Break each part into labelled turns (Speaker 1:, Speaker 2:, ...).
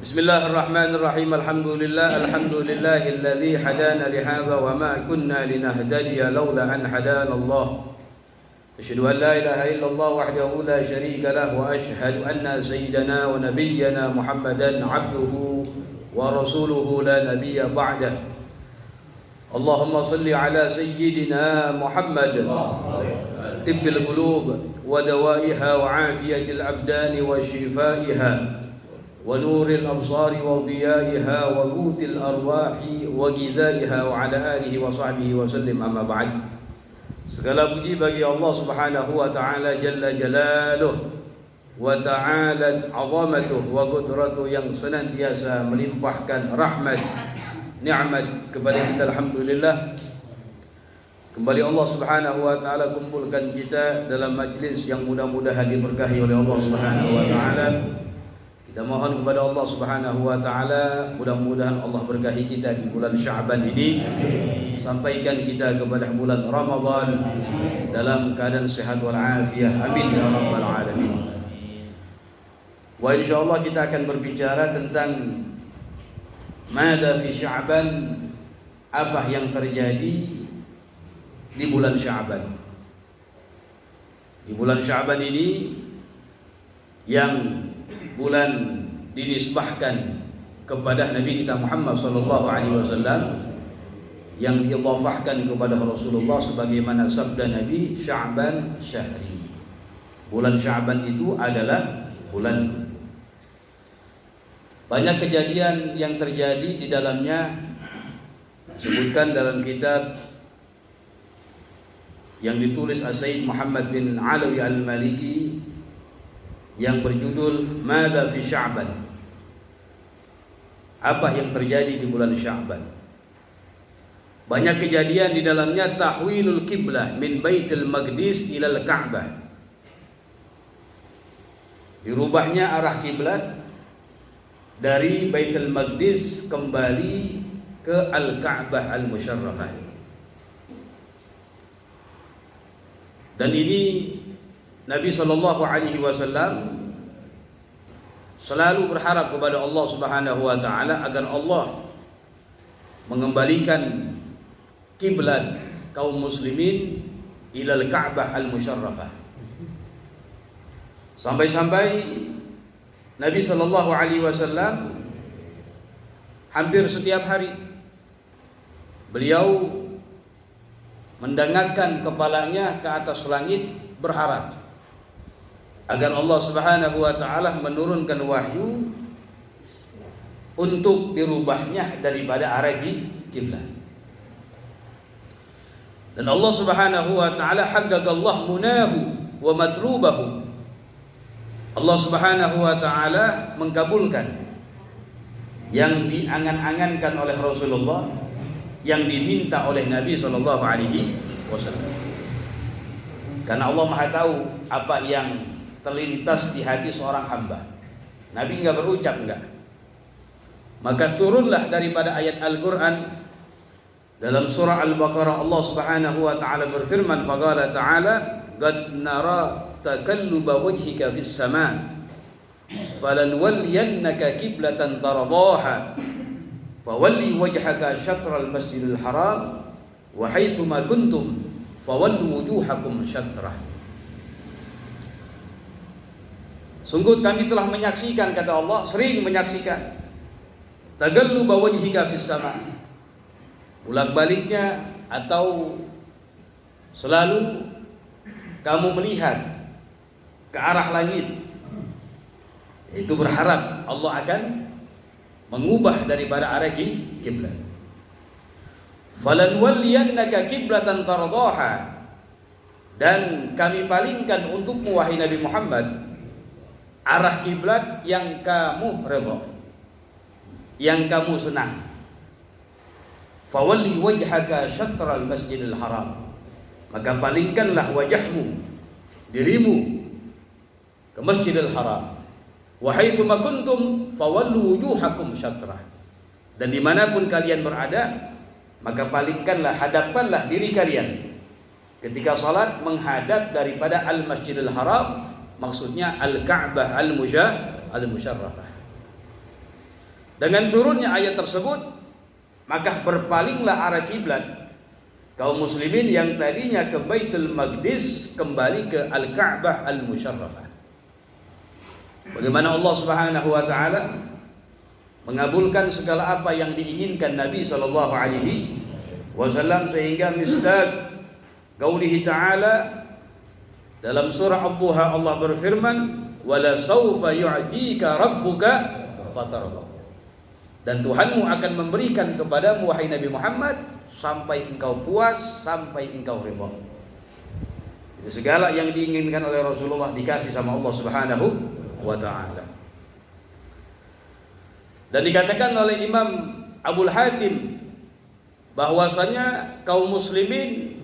Speaker 1: Bismillahirrahmanirrahim. Alhamdulillahilladzi hadana lihadza wa ma kunna linahtadiya laula an hadana Allah. Asyhadu an la ilaha illallah wahdahu la syarika lah wa asyhadu anna sayyidana wa nabiyyana Muhammadan abduhu wa rasuluhu la nabiyya ba'dah. Allahumma salli ala sayyidina Muhammad tibbil qulub wa dawaiha wa afiyatil abdani wa shifaiha ونور الأبصار وضيائها وقوت الأرواح وغذائها وعلى آله وصحبه وسلم أما بعد. Segala puji bagi Allah Subhanahu wa taala jalla jalaluh wa ta'ala 'azamatuh wa qudratuh yang senantiasa melimpahkan rahmat nikmat kepada kita. Alhamdulillah, kembali Allah Subhanahu wa taala kumpulkan kita dalam majlis yang mudah-mudahan diberkahi oleh Allah Subhanahu wa taala. Kita mohon kepada Allah Subhanahu wa taala, mudah-mudahan Allah berkahi kita di bulan Sya'ban ini. Sampaikan kita kepada bulan Ramadan dalam keadaan sehat wal afiah. Amin ya rabbal alamin. Wa insyaallah kita akan berbicara tentang mada fi Sya'ban, apa yang terjadi di bulan Sya'ban. Di bulan Sya'ban ini yang bulan dinisbahkan kepada Nabi kita Muhammad sallallahu alaihi wasallam, yang diidhafahkan kepada Rasulullah sebagaimana sabda Nabi, Sya'ban syahri. Bulan Sya'ban itu adalah bulan. Banyak kejadian yang terjadi di dalamnya, disebutkan dalam kitab yang ditulis As-Sayyid Muhammad bin Alawi Al-Maliki yang berjudul Mada fi Sya'ban, apa yang terjadi di bulan Sya'ban. Banyak kejadian di dalamnya. Tahwilul qiblah min Baitul Maqdis ilal Ka'bah, dirubahnya arah kiblat dari Baitul Maqdis kembali ke Al-Ka'bah Al-Musyarrafah. Dan ini Nabi sallallahu alaihi wasallam selalu berharap kepada Allah Subhanahu wa taala agar Allah mengembalikan kiblat kaum muslimin ilal Ka'bah al-Musyarrafah. Sampai-sampai Nabi sallallahu alaihi wasallam hampir setiap hari beliau mendengakkan kepalanya ke atas langit berharap agar Allah Subhanahu wa taala menurunkan wahyu untuk dirubahnya daripada arah kiblat. Dan Allah Subhanahu wa taala haqqaqallah munahu wa matlubahu. Allah Subhanahu wa taala mengkabulkan yang diangan-angankan oleh Rasulullah, yang diminta oleh Nabi sallallahu alaihi wasallam. Karena Allah Maha tahu apa yang terlintas di hati seorang hamba. Nabi enggak berucap enggak. Maka turunlah daripada ayat Al-Qur'an dalam surah Al-Baqarah, Allah Subhanahu wa taala berfirman, faqala ta'ala qad nara takalluba wajhika fis sama' falanwalliyannaka qiblatan tardaha fawalli wajhaka syatral masjidil haram wa haitsu ma kuntum fawallu wujuhakum syatrah. Sungguh kami telah menyaksikan, kata Allah, sering menyaksikan tagalluba wajhika fis sama', bolak-baliknya atau selalu kamu melihat ke arah langit, itu berharap Allah akan mengubah daripada arah kiblat. Falanwalliyannaka qiblatan tardaha, dan kami palingkan untukmu wahai Nabi Muhammad arah kiblat yang kamu redha, yang kamu senang. Fawalli wajhaka syatral masjidil haram, maka palingkanlah wajahmu, dirimu ke Masjidil Haram. Wa haitsu ma kuntum fawallu wujuhakum syatrah, dan dimanapun kalian berada, maka palingkanlah, hadapkanlah diri kalian ketika salat menghadap daripada Al-Masjidil Haram, maksudnya Al-Ka'bah Al-Musyarrafah. Dengan turunnya ayat tersebut, maka berpalinglah arah kiblat kaum muslimin yang tadinya ke Baitul Maqdis kembali ke Al-Ka'bah Al-Musyarrafah. Bagaimana Allah Subhanahu wa taala mengabulkan segala apa yang diinginkan Nabi sallallahu alaihi wasallam, sehingga misdaq qaulihi ta'ala dalam surah Ad-Duha, Allah berfirman, "Wala sawfa yu'tika rabbuka fatarda." Dan Tuhanmu akan memberikan kepadamu wahai Nabi Muhammad sampai engkau puas, sampai engkau ridha. Itu segala yang diinginkan oleh Rasulullah dikasih sama Allah Subhanahu wa taala. Dan dikatakan oleh Imam Abul Hatim bahwasanya kaum muslimin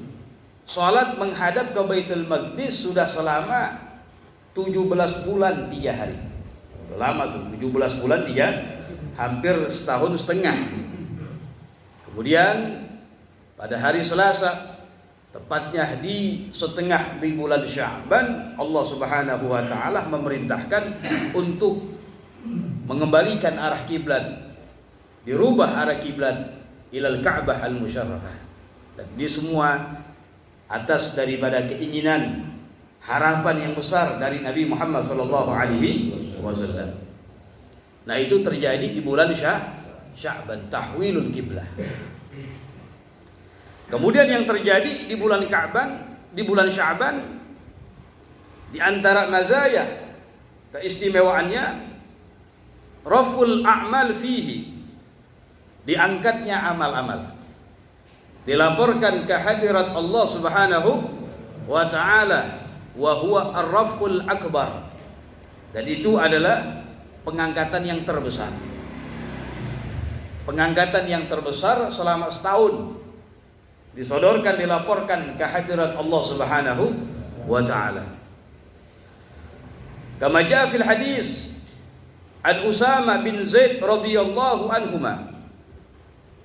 Speaker 1: salat menghadap ke Baitul Maqdis sudah selama 17 bulan 3 hari. Lama tuh, 17 bulan 3, hampir setahun setengah. Kemudian pada hari Selasa, tepatnya di setengah di bulan Sya'ban, Allah Subhanahu wa taala memerintahkan untuk mengembalikan arah kiblat, dirubah arah kiblat ilal Ka'bah Al-Musyarrafah. Dan ini semua atas daripada keinginan, harapan yang besar dari Nabi Muhammad sallallahu alaihi wasallam. Nah, itu terjadi di bulan Sya'ban, tahwilul kiblah. Kemudian yang terjadi di bulan Sya'ban, di antara mazaya keistimewaannya raful a'mal fihi, diangkatnya amal-amal, dilaporkan ke hadirat Allah Subhanahu wa taala, wa huwa ar-raful akbar. Dan itu adalah pengangkatan yang terbesar. Pengangkatan yang terbesar selama setahun, disodorkan, dilaporkan ke hadirat Allah Subhanahu wa taala. Kama jaa fil hadis an Usama bin Zaid radhiyallahu anhuma,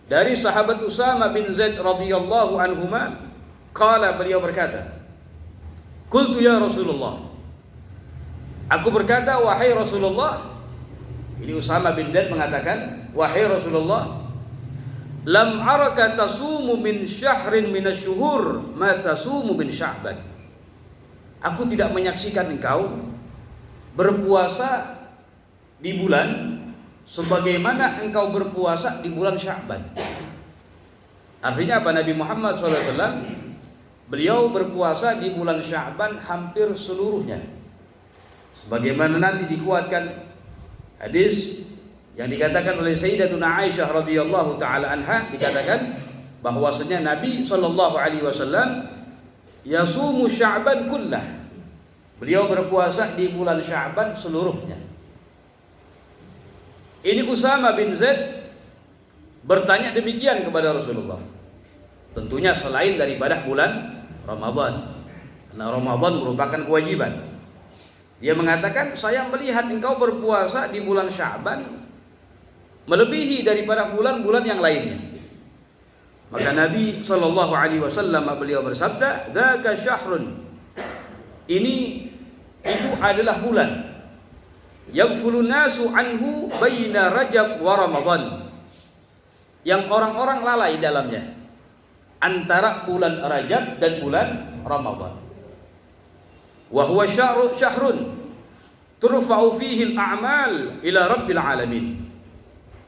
Speaker 1: dari sahabat Usama bin Zaid radhiyallahu anhuma, qala, beliau berkata, qultu ya Rasulullah, aku berkata wahai Rasulullah. Ini Usama bin Zaid mengatakan, wahai Rasulullah, lam araka tasumu min syahrin minasyuhur ma tasumu min Sya'ban. Aku tidak menyaksikan engkau berpuasa di bulan sebagaimana engkau berpuasa di bulan Sya'ban. Artinya apa? Nabi Muhammad SAW beliau berpuasa di bulan Sya'ban hampir seluruhnya, sebagaimana nanti dikuatkan hadis yang dikatakan oleh Sayyidatuna Aisyah radhiyallahu taala anha, dikatakan bahwasanya Nabi sallallahu alaihi wasallam yasumu Sya'ban kullah, beliau berpuasa di bulan Sya'ban seluruhnya. Ini Usama bin Zaid bertanya demikian kepada Rasulullah, tentunya selain daripada bulan Ramadan, karena Ramadan merupakan kewajiban. Dia mengatakan, saya melihat engkau berpuasa di bulan Sya'ban melebihi daripada bulan-bulan yang lainnya. Maka Nabi sallallahu alaihi wasallam beliau bersabda, "Dzaka syahrun." Itu adalah bulan. Yaghfulun nasu anhu baina Rajab wa Ramadan. Yang orang-orang lalai dalamnya antara bulan Rajab dan bulan Ramadan. Wa huwa syahrun turfa'u fihi al-a'mal ila rabbil alamin.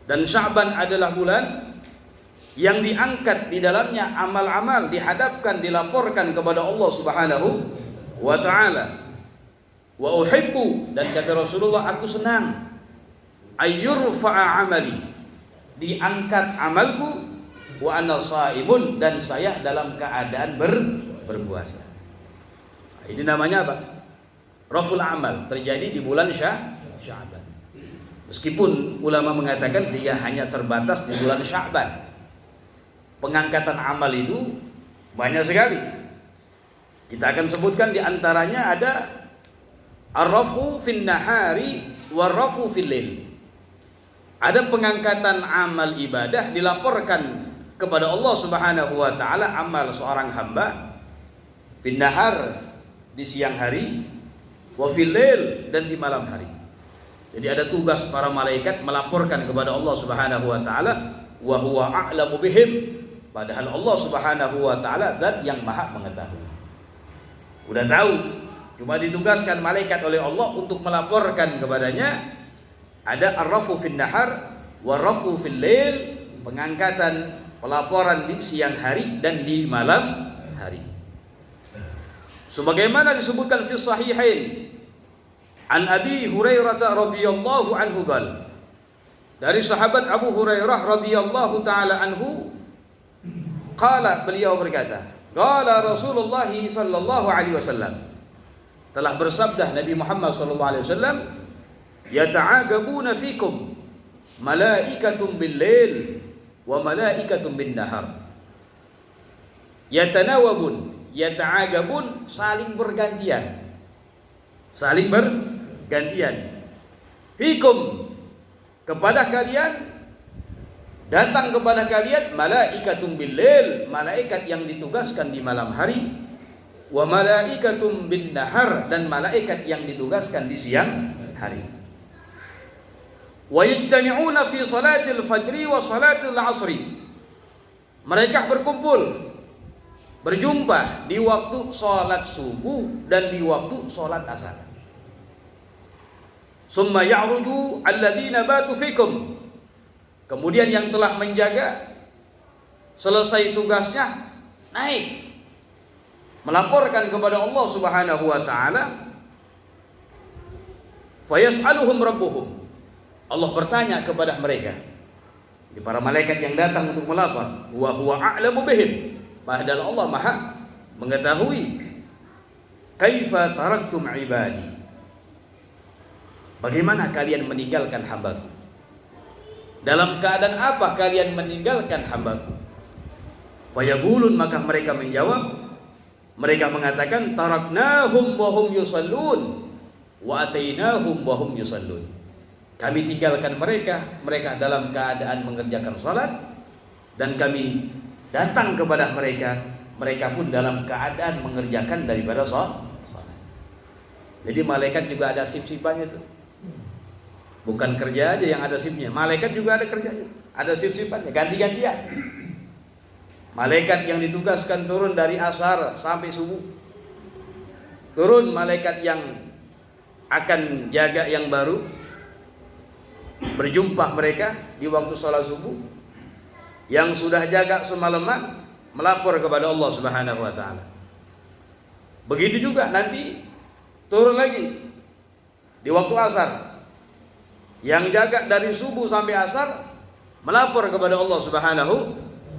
Speaker 1: Dan Sya'ban adalah bulan yang diangkat di dalamnya amal-amal, dihadapkan, dilaporkan kepada Allah Subhanahu wa taala. Wa uhibbu, dan kata Rasulullah, aku senang, ayyurfa'a amali, diangkat amalku, wa ana shaimun, dan saya dalam keadaan berpuasa. Ini namanya apa? Raful amal, terjadi di bulan Sya'ban. Meskipun ulama mengatakan dia hanya terbatas di bulan Sya'ban, pengangkatan amal itu banyak sekali. Kita akan sebutkan di antaranya ada ar-rafu fin nahari war-rafu fil lail. Ada pengangkatan amal ibadah, dilaporkan kepada Allah Subhanahu wa taala amal seorang hamba fin nahar, di siang hari, wa fil lail, dan di malam hari. Jadi ada tugas para malaikat melaporkan kepada Allah Subhanahu wa taala, wa huwa a'lamu bihim. Padahal Allah Subhanahu wa taala zat yang Maha mengetahui. Udah tahu, cuma ditugaskan malaikat oleh Allah untuk melaporkan kepadanya. Ada ar-rafu fin nahar wa rafu fil lail, pengangkatan pelaporan di siang hari dan di malam hari. Sebagaimana disebutkan fi sahihain an Abi Hurairah radhiyallahu anhu qala, dari sahabat Abu Hurairah radhiyallahu taala anhu, qala, beliau berkata, qala Rasulullah sallallahu alaihi wasallam, telah bersabda Nabi Muhammad sallallahu alaihi wasallam, yata'agabuna fikum malaikatun bil lail wa malaikatun bin nahar. Yatanawabun, yata'agabun, saling bergantian. Saling bergantian. Fikum, kepada kalian, datang kepada kalian malaikatun bil lail, malaikat yang ditugaskan di malam hari, wa malaikatun bin nahar, dan malaikat yang ditugaskan di siang hari. Wa yajtami'una fi salatil fajri wa salatil asri. Mereka berkumpul, berjumpa di waktu salat subuh dan di waktu salat asar. Summa ya'ruju alladhina batu fikum. Kemudian yang telah menjaga selesai tugasnya naik melaporkan kepada Allah Subhanahu wa taala. Fayas'aluhum rabbuhum. Allah bertanya kepada mereka, di para malaikat yang datang untuk melapor, wa huwa a'lamu bihim, padahal Allah Maha mengetahui. Kaifa taraktum ibadi, bagaimana kalian meninggalkan hambaku? Dalam keadaan apa kalian meninggalkan hambaku? Fayaqulun, maka mereka menjawab, mereka mengatakan, taraknahum wa hum yusallun wa atainahum wa hum yusallun. Kami tinggalkan mereka dalam keadaan mengerjakan salat, dan kami datang kepada mereka pun dalam keadaan mengerjakan daripada salat. Jadi malaikat juga ada sip-sipannya tuh. Bukan kerja aja yang ada sipnya, malaikat juga ada kerjanya, ada sip-sipannya, ganti-gantian. Malaikat yang ditugaskan turun dari asar sampai subuh, turun malaikat yang akan jaga yang baru, berjumpa mereka di waktu salat subuh. Yang sudah jaga semalaman melapor kepada Allah Subhanahu wa taala. Begitu juga nanti turun lagi di waktu asar. Yang jaga dari subuh sampai asar melapor kepada Allah Subhanahu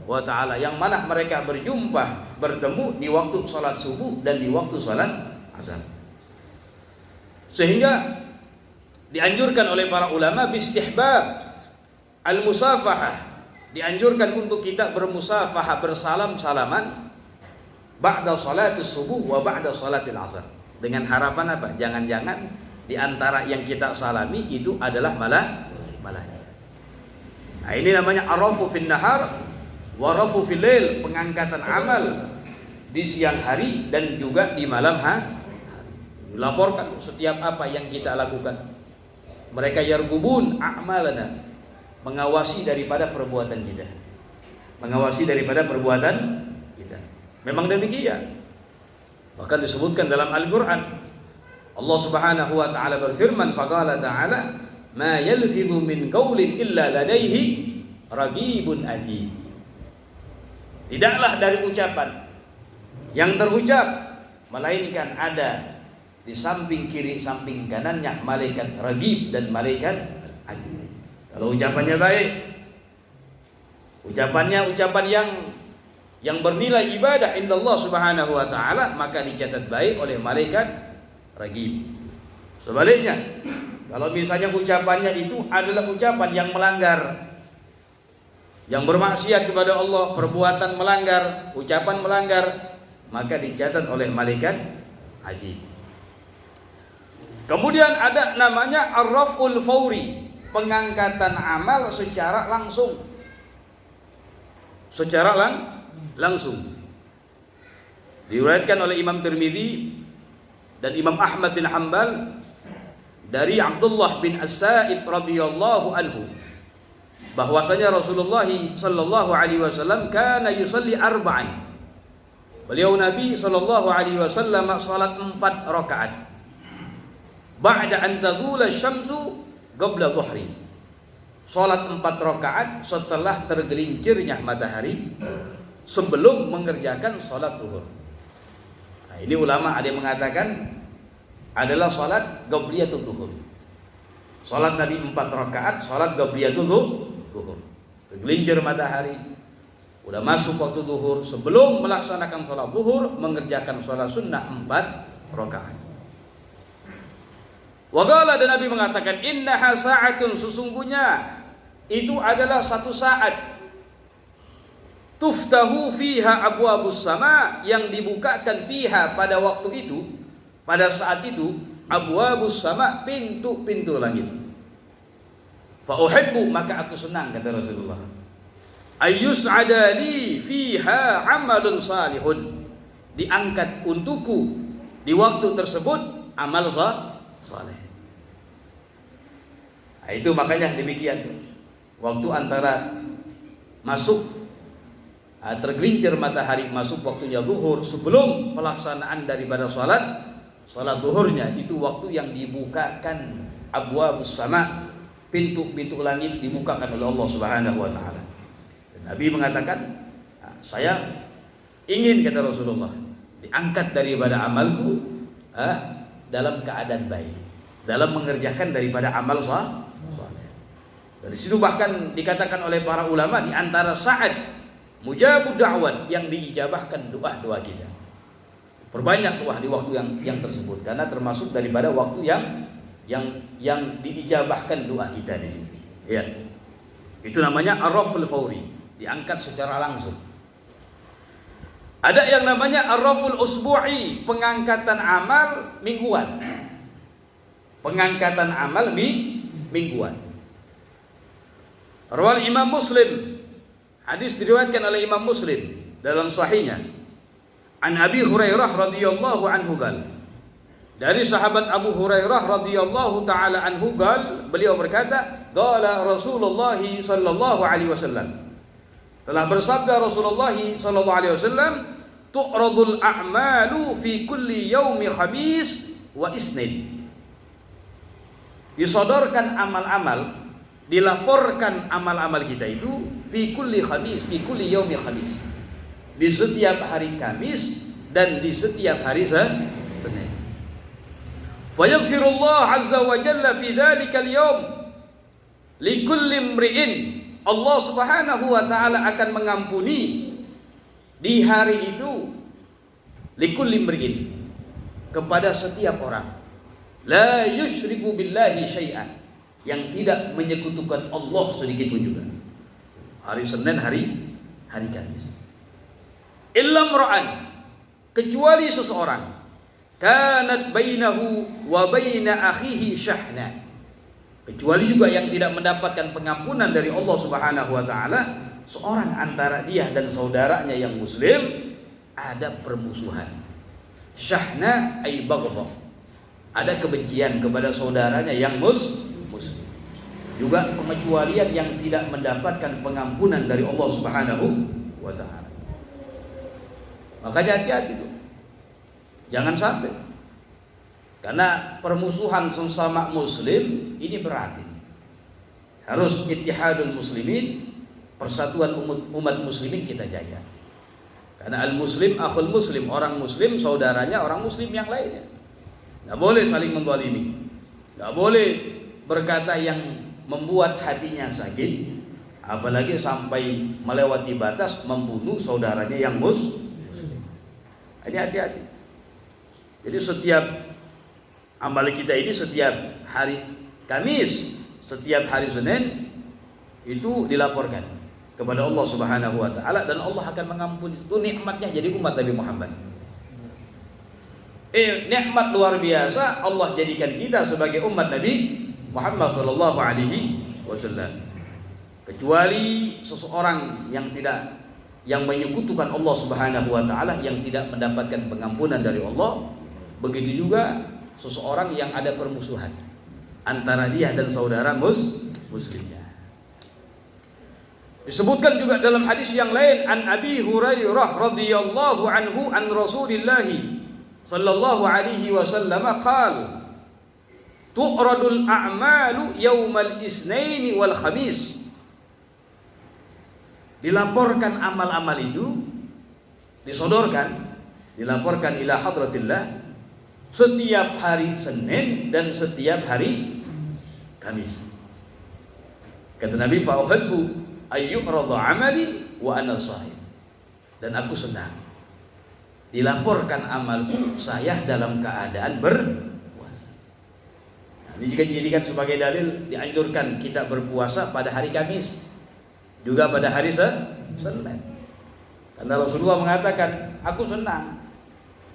Speaker 1: wa taala, yang mana mereka bertemu di waktu salat subuh dan di waktu salat asar. Sehingga dianjurkan oleh para ulama bistihbab al-musafahah, dianjurkan untuk kita bermusafahah, bersalam-salaman ba'da salatis subuh wa ba'da salatil asar. Dengan harapan apa? Jangan-jangan di antara yang kita salami itu adalah malaikat. Nah, ini namanya arafu fin nahar wa rafu fil lail, pengangkatan amal di siang hari dan juga di malam hari. Laporkan setiap apa yang kita lakukan. Mereka yargubun a'malana, mengawasi daripada perbuatan kita. Mengawasi daripada perbuatan kita. Memang demikian. Bahkan disebutkan dalam Al-Qur'an, Allah Subhanahu wa taala berfirman, faqala ta'ala, ma yalfidhu min qaulin illa ladaihi raqibun atid. Tidaklah dari ucapan yang terucap melainkan ada di samping kiri samping kanannya malaikat raqib dan malaikat atid. Kalau ucapannya baik, ucapan yang bernilai ibadah inda Allah Subhanahu wa taala, maka dicatat baik oleh malaikat raqib. Sebaliknya, kalau misalnya ucapannya itu adalah ucapan yang melanggar, yang bermaksiat kepada Allah, perbuatan melanggar, ucapan melanggar, maka dicatat oleh malaikat atid. Kemudian ada namanya ar-raf'ul fawri, pengangkatan amal secara langsung. Secara langsung. Diriwayatkan oleh Imam Tirmidzi dan Imam Ahmad bin Hanbal dari Abdullah bin As-Sa'ib radhiyallahu anhu bahwasanya Rasulullah sallallahu alaihi wasallam kana yusalli arba'an. Beliau Nabi sallallahu alaihi wasallam salat 4 rakaat. Ba'da an tazula syamsu qabla dhuhri. Salat 4 rakaat setelah tergelincirnya matahari sebelum mengerjakan salat zuhur. Nah, ini ulama ada yang mengatakan adalah salat qabliyatul zuhur. Salat Nabi 4 rakaat, salat qabliyatul zuhur. Tergelincir matahari, udah masuk waktu zuhur, sebelum melaksanakan salat zuhur mengerjakan salat sunnah 4 rakaat. Wa qala, dan Nabi mengatakan innaha sa'atun, sesungguhnya itu adalah satu saat tuftahu fiha abwabus sama, yang dibukakan fiha pada waktu itu, pada saat itu, abwabus sama, pintu-pintu langit. Fa uhibbu, maka aku senang, kata Rasulullah, ayyus'ada li fiha amalun salihun, diangkat untukku di waktu tersebut amal saleh. Nah, itu makanya demikian, waktu antara masuk tergelincir matahari masuk waktunya zuhur, sebelum pelaksanaan daripada salat zuhurnya, itu waktu yang dibukakan abwabus sama, pintu-pintu langit dibukakan oleh Allah Subhanahu wa taala. Nabi mengatakan, saya ingin, kata Rasulullah, diangkat daripada amalku dalam keadaan baik, dalam mengerjakan daripada amal saleh. Dari situ bahkan dikatakan oleh para ulama, di antara saat mujabud da'wat, yang diijabahkan doa-doa kita. Perbanyak doa di waktu yang tersebut, karena termasuk daripada waktu yang diijabahkan doa kita di sini. Ya. Itu namanya ar-raful fawri, diangkat secara langsung. Ada yang namanya ar-raful usbu'i, pengangkatan amal mingguan. Pengangkatan amal mingguan. Rawal Imam Muslim, hadis diriwayatkan oleh Imam Muslim dalam sahihnya, an Abi Hurairah radhiyallahu anhu qala, dari sahabat Abu Hurairah radhiyallahu taala anhu qala, beliau berkata, qala Rasulullah sallallahu alaihi wasallam, telah bersabda Rasulullah sallallahu alaihi wasallam, tu'radul a'malu fi kulli yaumi khamis wa isnin. Disodorkan amal-amal, dilaporkan amal-amal kita itu fi kulli khamis, fi kulli yaumi khamis, di setiap hari Kamis dan di setiap hari Senin. Fa yaghfirullah azza wa jalla fi dzalikal yaum li kulli imri'in, Allah Subhanahu wa taala akan mengampuni di hari itu li kulli imri'in, kepada setiap orang, la yusyriku billahi syai'an, yang tidak menyekutukan Allah sedikit pun juga. Hari Senin, hari Kamis. Illa imra'an, kecuali seseorang, kanat bainahu wa baina akhihi syahna, kecuali juga yang tidak mendapatkan pengampunan dari Allah Subhanahu wa taala, seorang antara dia dan saudaranya yang muslim ada permusuhan. Syahna ay baghdha, ada kebencian kepada saudaranya yang muslim. Juga pengecualian yang tidak mendapatkan pengampunan dari Allah Subhanahu wa taala. Makanya hati-hati tuh, jangan sampai, karena permusuhan sesama muslim ini berat. Harus ittihadul muslimin, persatuan umat muslimin kita jaga. Karena al-muslim akhul muslim, orang muslim saudaranya orang muslim yang lainnya. Enggak boleh saling menzalimi, enggak boleh berkata yang membuat hatinya sakit, apalagi sampai melewati batas membunuh saudaranya yang muslim. Ini hati-hati. Jadi setiap amal kita ini, setiap hari Kamis, setiap hari Senin itu dilaporkan kepada Allah Subhanahu wa taala, dan Allah akan mengampuni. Itu nikmatnya jadi umat Nabi Muhammad. Nikmat luar biasa Allah jadikan kita sebagai umat Nabi Muhammad sallallahu alaihi wasallam. Kecuali seseorang yang menyekutukan Allah Subhanahu wa taala, yang tidak mendapatkan pengampunan dari Allah. Begitu juga seseorang yang ada permusuhan. antara dia dan saudara muslimnya. Disebutkan juga dalam hadis yang lain, an Abi Hurairah radhiyallahu anhu an Rasulillah sallallahu alaihi wasallam qala tu'radul a'malu yaumal isnaini wal khamis. Dilaporkan amal-amal itu, disodorkan, dilaporkan ila hadratillah setiap hari Senin dan setiap hari Kamis. Kata Nabi, fa uhibbu ayyu'rada amali wa ana shahid. Dan aku senang dilaporkan amalku saya dalam keadaan berpuasa. Nah, ini juga dijadikan sebagai dalil dianjurkan kita berpuasa pada hari Kamis, juga pada hari Senin. Karena Rasulullah mengatakan, aku senang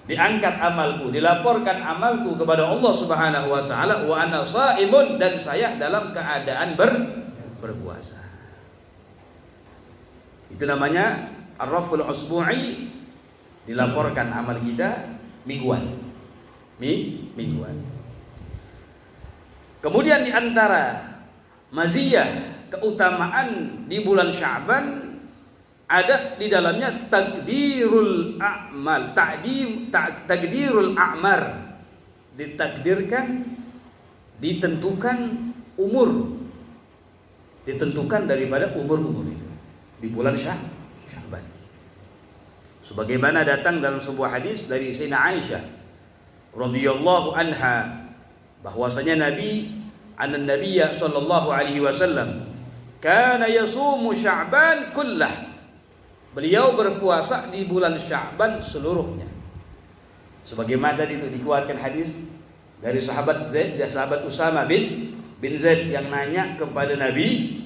Speaker 1: diangkat amalku, dilaporkan amalku kepada Allah Subhanahu wa taala, wa ana shaimun, dan saya dalam keadaan berpuasa. Itu namanya ar-raful usbu'i, dilaporkan amal kita mingguan. Mingguan. Kemudian di antara maziyah keutamaan di bulan Sya'ban ada di dalamnya takdirul a'mal, takdirul a'mar, ditakdirkan, ditentukan umur, ditentukan daripada umur-umur itu di bulan Sya'ban. Sebagaimana datang dalam sebuah hadis dari Sayyidina Aisyah radhiyallahu anha bahwasanya Nabi sallallahu alaihi wasallam kana yasumu Sya'ban kullah. Beliau berpuasa di bulan Sya'ban seluruhnya. Sebagaimana tadi itu dikuatkan hadis dari sahabat Zaid dan sahabat Usama bin Zaid yang nanya kepada Nabi,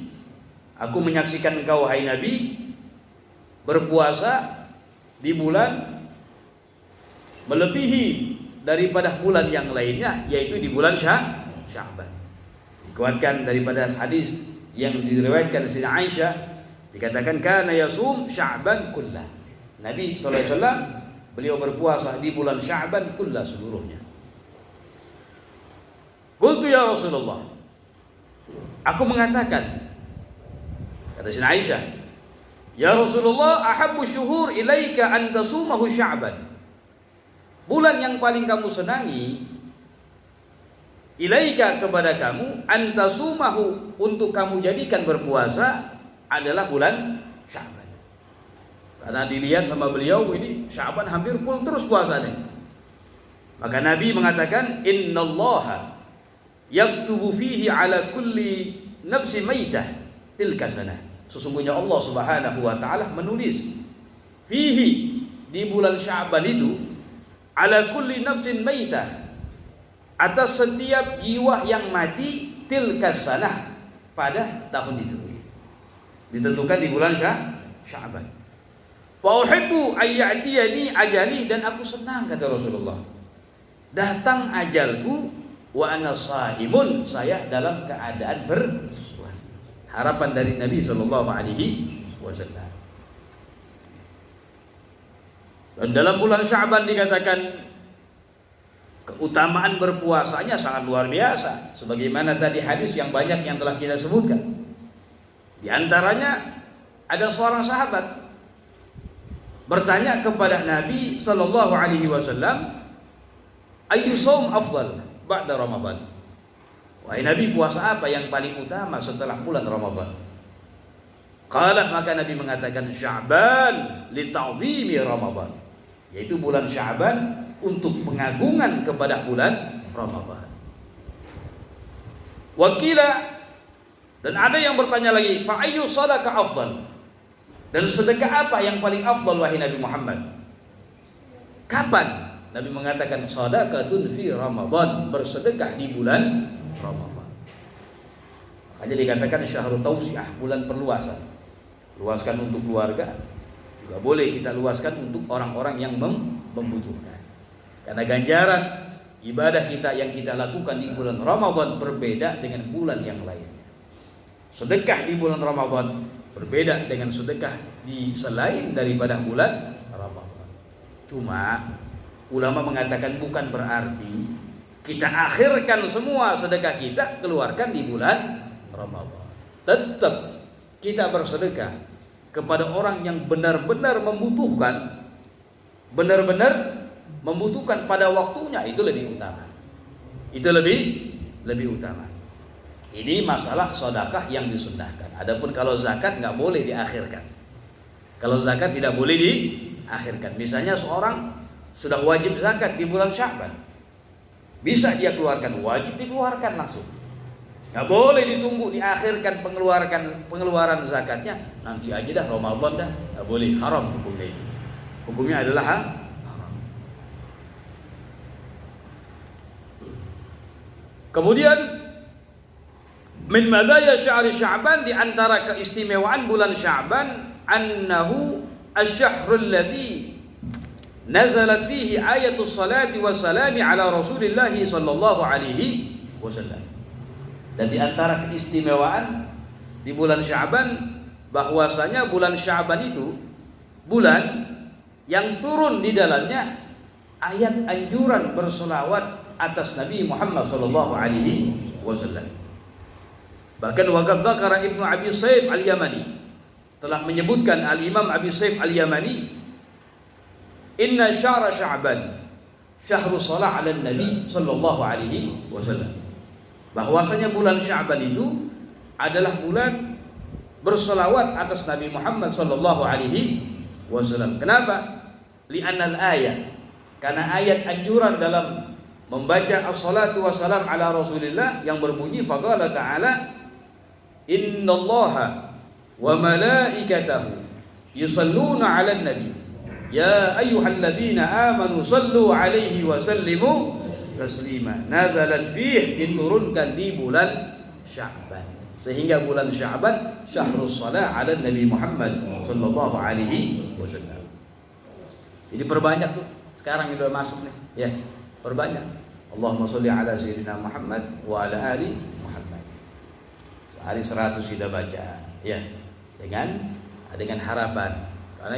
Speaker 1: aku menyaksikan engkau wahai Nabi berpuasa di bulan melebihi daripada bulan yang lainnya, yaitu di bulan Sya'ban. Dikuatkan daripada hadis yang diriwayatkan dari Aisyah, dikatakan kana yasum Sya'ban kullah. Nabi SAW beliau berpuasa di bulan Sya'ban kullah seluruhnya. Qultu ya Rasulullah, aku mengatakan, kata Sayyidina Aisyah, ya Rasulullah, ahabbu syuhur ilaika an tasumahu Sya'ban. Bulan yang paling kamu senangi ilaika kepada kamu, an tasumahu untuk kamu jadikan berpuasa adalah bulan Sya'ban. Karena dilihat sama beliau ini Sya'ban hampir full terus puasanya. Maka Nabi mengatakan, innallaha yaktubu fihi ala kulli nafsi maitah tilka sanah. Sesungguhnya Allah Subhanahu wa taala menulis fihi, di bulan Sya'ban itu, ala kulli nafsin maitah, atas setiap jiwa yang mati, tilka sanah, pada tahun itu. Ditentukan di bulan Sya'ban. Fa uhibbu ayyatiyani ajali, dan aku senang, kata Rasulullah, datang ajalku, wa ana shaimun, saya dalam keadaan berpuasa. Harapan dari Nabi sallallahu alaihi wasallam. Dan dalam bulan Sya'ban dikatakan keutamaan berpuasanya sangat luar biasa, sebagaimana tadi hadis yang banyak yang telah kita sebutkan. Di antaranya ada seorang sahabat bertanya kepada Nabi sallallahu alaihi wasallam, ayyu shaum afdal ba'da Ramadan? Wahai Nabi, puasa apa yang paling utama setelah bulan Ramadan? Qala, maka Nabi mengatakan, Sya'ban li ta'dhimi Ramadan, yaitu bulan Sya'ban untuk pengagungan kepada bulan Ramadan. Wakila, dan ada yang bertanya lagi, fa ayyu sadaqah afdal? Dan sedekah apa yang paling afdal wahai Nabi Muhammad? Kapan? Nabi mengatakan, sadaqatun fi Ramadan, bersedekah di bulan Ramadan. Makanya dikatakan syahrul tausiah, bulan perluasan. Luaskan untuk keluarga, juga boleh kita luaskan untuk orang-orang yang membutuhkan. Karena ganjaran ibadah kita yang kita lakukan di bulan Ramadan berbeda dengan bulan yang lainnya. Sedekah di bulan Ramadan berbeda dengan sedekah di selain daripada bulan Ramadan. Cuma ulama mengatakan bukan berarti Kita akhirkan semua sedekah kita, keluarkan di bulan Ramadan. Tetap kita bersedekah kepada orang yang benar-benar membutuhkan, pada waktunya, itu lebih utama. Itu lebih utama. Ini masalah sedekah yang disunnahkan. Adapun kalau zakat nggak boleh diakhirkan. Kalau zakat tidak boleh diakhirkan. Misalnya seorang sudah wajib zakat di bulan Sya'ban, bisa dia keluarkan, wajib dikeluarkan langsung. Nggak boleh ditunggu diakhirkan pengeluaran zakatnya, nanti aja dah Ramadan dah. Nggak boleh, haram hukumnya itu. Hukumnya adalah haram. Kemudian min madaya syahri Sya'ban, di antara keistimewaan bulan Sya'ban, annahu asy-syahrul ladzi nazalat fihi ayatus salati wassalami ala Rasulillah sallallahu alaihi wasallam. Dan di antara keistimewaan di bulan Sya'ban, bahwasanya bulan Sya'ban itu bulan yang turun di dalamnya ayat anjuran berselawat atas Nabi Muhammad sallallahu alaihi wasallam. Bahkan waqad dzakara Ibnu Abi Saif Al-Yamani, telah menyebutkan Al-Imam Abi Saif Al-Yamani, inna syahra Sya'ban syahru shalah 'ala Nabi sallallahu alaihi wasallam. Bahwasanya bulan Sya'ban itu adalah bulan berselawat atas Nabi Muhammad sallallahu alaihi wasallam. Kenapa? Li'anna al-ayat, karena ayat anjuran dalam membaca as-salatu wassalam ala Rasulillah yang berbunyi faqala ta'ala innallaha wa malaikatahu yusalluna 'alan nabi ya ayyuhalladzina amanu sallu 'alaihi wa sallimu taslima. Nazalat fihi, diturunkan di bulan Sya'ban, sehingga bulan Sya'ban syahrus shalah 'ala Nabi Muhammad sallallahu alaihi wasallam. Jadi perbanyak tuh, sekarang udah masuk nih ya, perbanyak. Allahumma sholli ala sayyidina Muhammad wa ala ali Muhammad. Sehari 100 kita baca ya, dengan harapan, karena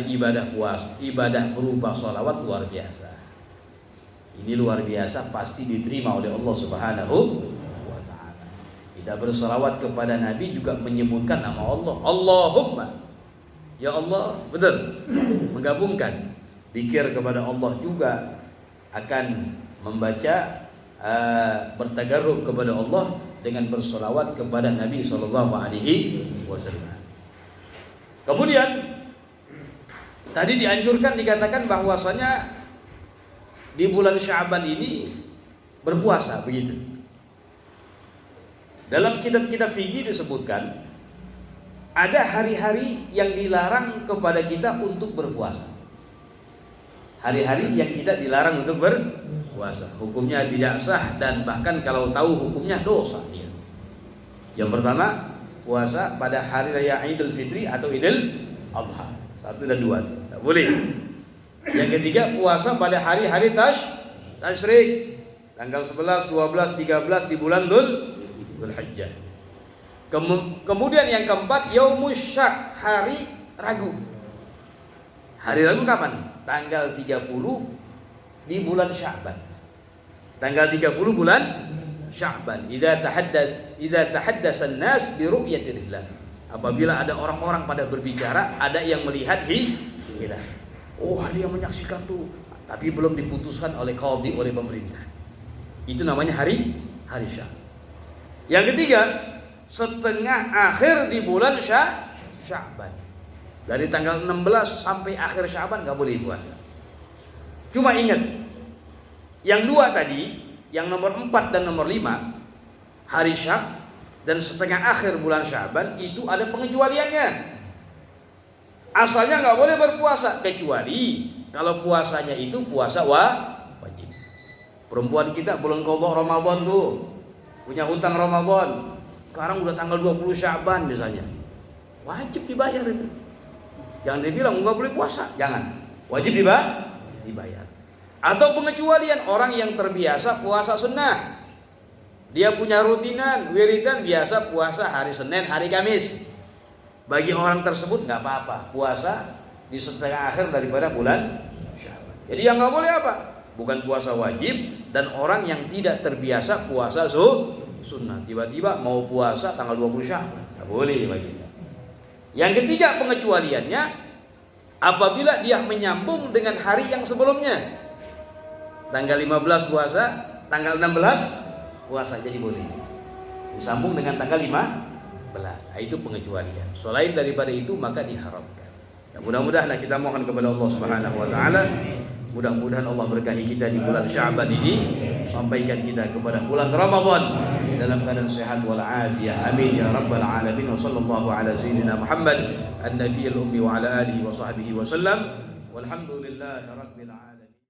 Speaker 1: ibadah berupa sholawat luar biasa. Ini luar biasa, pasti diterima oleh Allah Subhanahu wa ta'ala. Kita berselawat kepada Nabi juga menyebutkan nama Allah. Allahumma, ya Allah, betul, menggabungkan zikir kepada Allah juga akan membaca bertagarrub kepada Allah dengan bersolawat kepada Nabi sallallahu alaihi wasallam. Kemudian tadi dianjurkan, dikatakan bahwasanya di bulan Sya'ban ini berpuasa, begitu. Dalam kitab-kitab fikih disebutkan ada hari-hari yang dilarang kepada kita untuk berpuasa. Hari-hari yang kita dilarang untuk berpuasa, hukumnya tidak sah, dan bahkan kalau tahu hukumnya dosa. Yang pertama, puasa pada hari raya Idul Fitri atau Idul Adha, 1 dan 2, tidak boleh. Yang ketiga, puasa pada hari-hari tasyrik, tanggal 11, 12, 13 di bulan Dzulhijjah. Kemudian yang keempat, Yaumus Syak, hari ragu. Hari ragu kapan? Tanggal 30 di bulan Sya'ban. Tanggal 30 bulan Sya'ban. Idza tahaddasa an-nas bi ru'yatil hilal. Apabila ada orang-orang pada berbicara, ada yang melihat hilal. Oh, ada yang menyaksikan tuh, tapi belum diputuskan oleh qadhi, oleh pemerintah. Itu namanya hari Syak. Yang ketiga, setengah akhir di bulan Sya'ban. Dari tanggal 16 sampai akhir Sya'ban nggak boleh puasa. Cuma ingat, yang 2 tadi, yang nomor 4 dan nomor 5, hari Syak dan setengah akhir bulan Sya'ban, itu ada pengecualiannya. Asalnya nggak boleh berpuasa, kecuali kalau puasanya itu puasa wajib. Perempuan kita bulan qadha Ramadan tuh, punya hutang Ramadan, sekarang udah tanggal 20 Sya'ban misalnya, wajib dibayar itu. Jangan dibilang nggak boleh puasa, jangan, wajib dibayar. Atau pengecualian, orang yang terbiasa puasa sunnah, dia punya rutinan wiridan biasa puasa hari Senin, hari Kamis, bagi orang tersebut nggak apa-apa puasa di setengah akhir daripada bulan Sya'ban. Jadi yang nggak boleh apa? bukan puasa wajib, dan orang yang tidak terbiasa puasa sunnah. Tiba-tiba mau puasa tanggal 20 Sya'ban, tidak boleh bagi. Yang ketiga pengecualiannya, apabila dia menyambung dengan hari yang sebelumnya. Tanggal 15 puasa, tanggal 16 puasa, jadi boleh. Disambung dengan tanggal 15. Itu pengecualian. Selain daripada itu maka diharamkan. Ya, mudah-mudahan kita mohon kepada Allah Subhanahu wa taala, mudah-mudahan Allah berkahi kita di bulan Sya'ban ini, sampaikan kita kepada bulan Ramadan dalam keadaan sehat wal afiyah. Amin ya rabbal alamin. Wa sallallahu ala sayyidina Muhammad an-nabiyil ummi wa ala alihi wa sahbihi wa sallam. Walhamdulillahi rabbil alamin.